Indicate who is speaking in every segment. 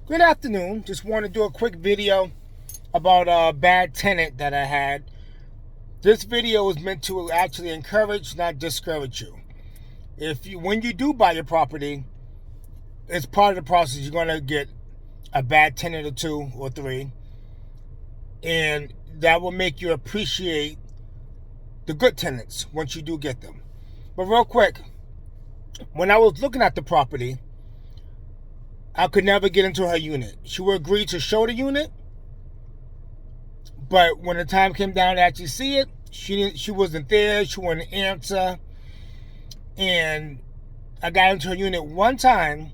Speaker 1: Good afternoon. Just want to do a quick video about a bad tenant that I had. This video is meant to actually encourage, not discourage you. When you do buy your property, it's part of the process. You're going to get a bad tenant or two or three, and that will make you appreciate the good tenants once you do get them. But real quick, when I was looking at the property, I could never get into her unit. She would agree to show the unit, but when the time came down to actually see it, she wasn't there. She wouldn't answer, and I got into her unit one time.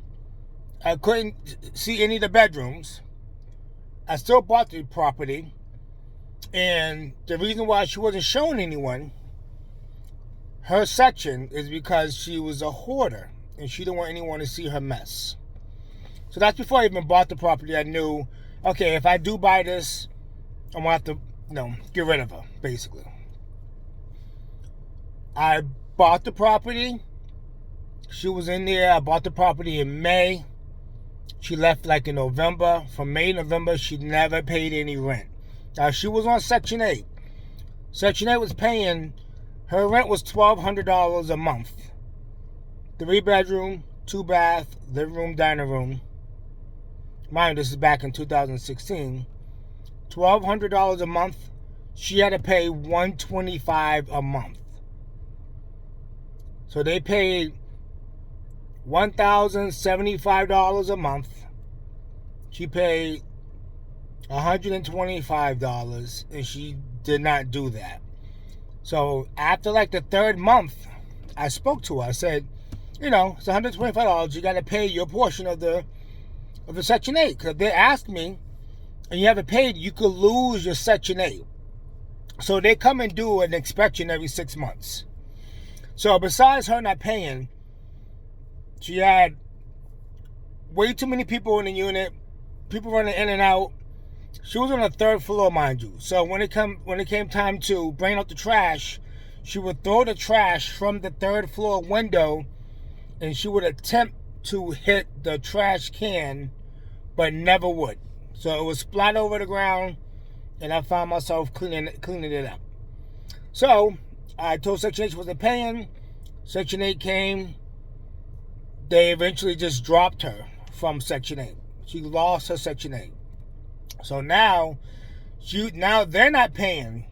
Speaker 1: I couldn't see any of the bedrooms. I still bought the property, and the reason why she wasn't showing anyone her section is because she was a hoarder, and she didn't want anyone to see her mess. So that's before I even bought the property. I knew, okay, if I do buy this, I'm going to have to, get rid of her, basically. I bought the property. She was in there. I bought the property in May. She left like in November. From May to November, she never paid any rent. Now, she was on Section 8. Section 8 was paying, her rent was $1,200 a month. 3-bedroom, 2-bath, living room, dining room. Mind you, this is back in 2016. $1,200 a month. She had to pay $125 a month. So they paid $1,075 a month. She paid $125, and she did not do that. So after like the third month, I spoke to her. I said, it's $125. You got to pay your portion of the Section 8. Because they asked me, and you haven't paid, you could lose your Section 8. So they come and do an inspection every 6 months. So besides her not paying, she had way too many people in the unit, people running in and out. She was on the 3rd floor, mind you. So when it came time to bring out the trash, she would throw the trash from the 3rd floor window, and she would attempt to hit the trash can, but never would. So it was splat over the ground, and I found myself cleaning it up. So I told Section 8 she wasn't paying. Section 8 came. They eventually just dropped her from Section 8. She lost her Section 8. So now they're not paying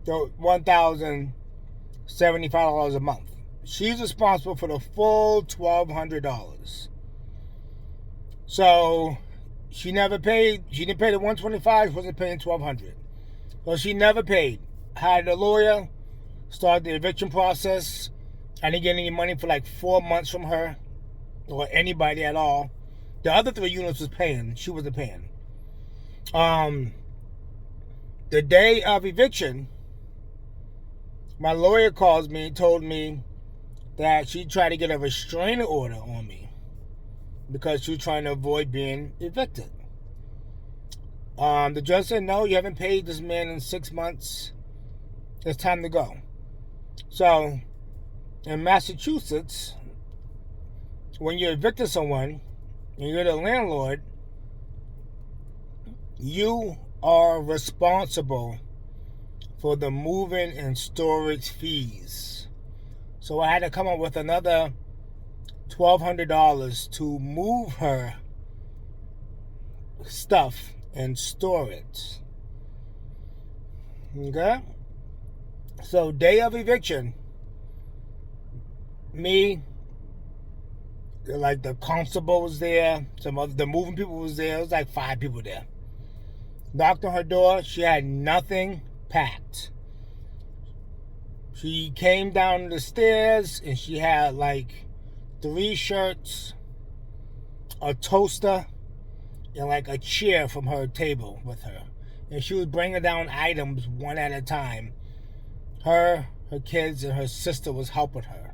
Speaker 1: the $1,075 a month. She's responsible for the full $1,200. So she never paid. She didn't pay the $125. She wasn't paying $1,200. So she never paid. Hired a lawyer. Started the eviction process. I didn't get any money for like 4 months from her or anybody at all. The other 3 units was paying. She wasn't paying. The day of eviction, my lawyer calls me and told me that she tried to get a restraining order on me because she was trying to avoid being evicted. The judge said, no, you haven't paid this man in 6 months. It's time to go. So, in Massachusetts, when you evicted someone and you're the landlord, you are responsible for the moving and storage fees. So I had to come up with another $1,200 to move her stuff and store it. Okay? So day of eviction, me, like the constable was there, some of the moving people was there. It was like 5 people there. Knocked on her door. She had nothing packed. She came down the stairs and she had like 3 shirts, a toaster, and like a chair from her table with her. And she was bringing down items one at a time. Her kids, and her sister was helping her.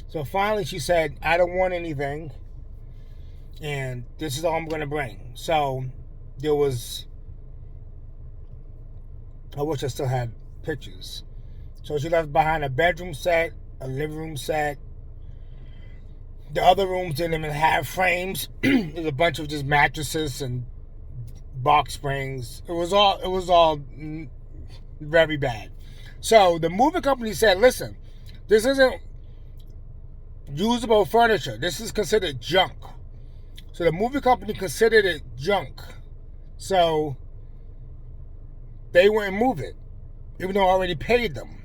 Speaker 1: So finally she said, I don't want anything, and this is all I'm going to bring. So there was, I wish I still had pictures. So she left behind a bedroom set, a living room set, The other rooms didn't even have frames. There's a bunch of just mattresses and box springs. It was all very bad. So the moving company said, listen, this isn't usable furniture. This is considered junk. So the moving company considered it junk. So they wouldn't move it, even though I already paid them.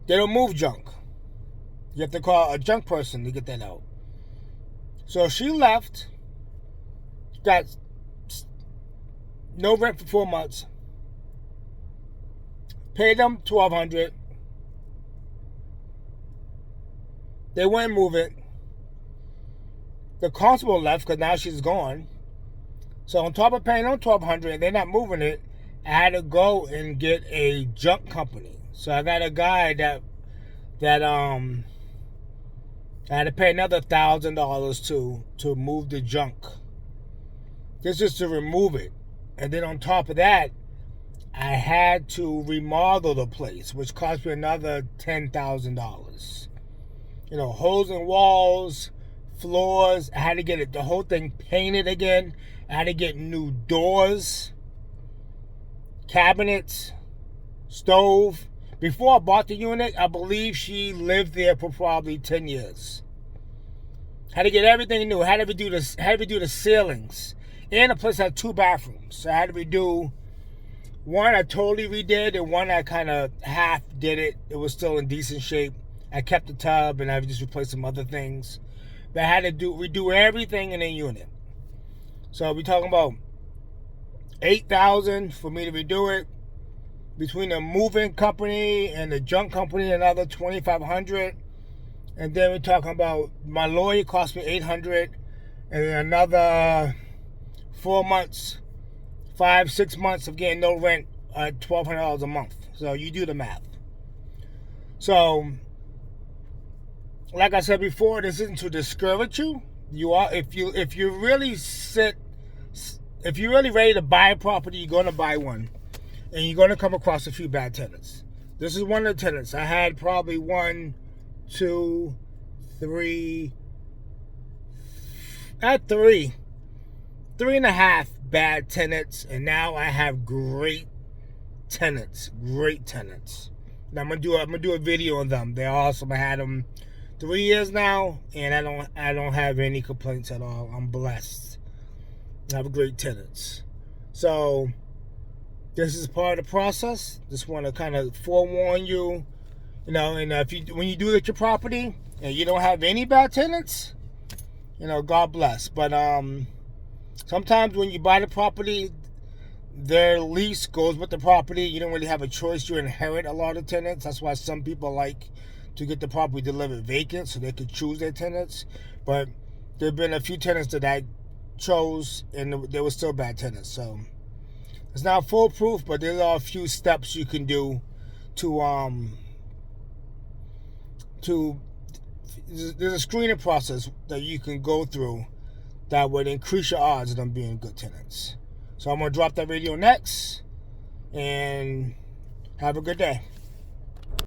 Speaker 1: They don't move junk. You have to call a junk person to get that out. So she left, got no rent for 4 months, paid them $1,200. They wouldn't move it. The constable left because now she's gone. So on top of paying them $1,200, they're not moving it. I had to go and get a junk company. So I got a guy that I had to pay another $1,000 to move the junk. This is to remove it. And then on top of that, I had to remodel the place, which cost me another $10,000. You know, holes in walls, floors. I had to get the whole thing painted again. I had to get new doors, cabinets, stove. Before I bought the unit, I believe she lived there for probably 10 years. Had to get everything new. Had to redo the ceilings. And the place had 2 bathrooms. So I had to redo one I totally redid, and one I kind of half did it. It was still in decent shape. I kept the tub, and I just replaced some other things. But I had to redo everything in the unit. So we're talking about $8,000 for me to redo it. Between the moving company and the junk company, another $2,500. And then we're talking about my lawyer cost me $800, and then another 4 months, 5-6 months of getting no rent at $1,200 a month. So you do the math. So, like I said before, this isn't to discourage you. You are if you're really ready to buy a property, you're going to buy one. And you're going to come across a few bad tenants. This is one of the tenants. I had probably 1, 2, 3. I had 3.5 bad tenants, and now I have great tenants. Great tenants. Now I'm gonna do a video on them. They're awesome. I had them 3 years now, and I don't have any complaints at all. I'm blessed. I have great tenants. So this is part of the process. Just want to kind of forewarn you, you know. And when you do get your property and you don't have any bad tenants, you know, God bless. But sometimes when you buy the property, their lease goes with the property. You don't really have a choice. You inherit a lot of tenants. That's why some people like to get the property delivered vacant so they could choose their tenants. But there have been a few tenants that I chose, and they were still bad tenants. So it's not foolproof, but there are a few steps you can do there's a screening process that you can go through that would increase your odds of them being good tenants. So I'm going to drop that video next, and have a good day.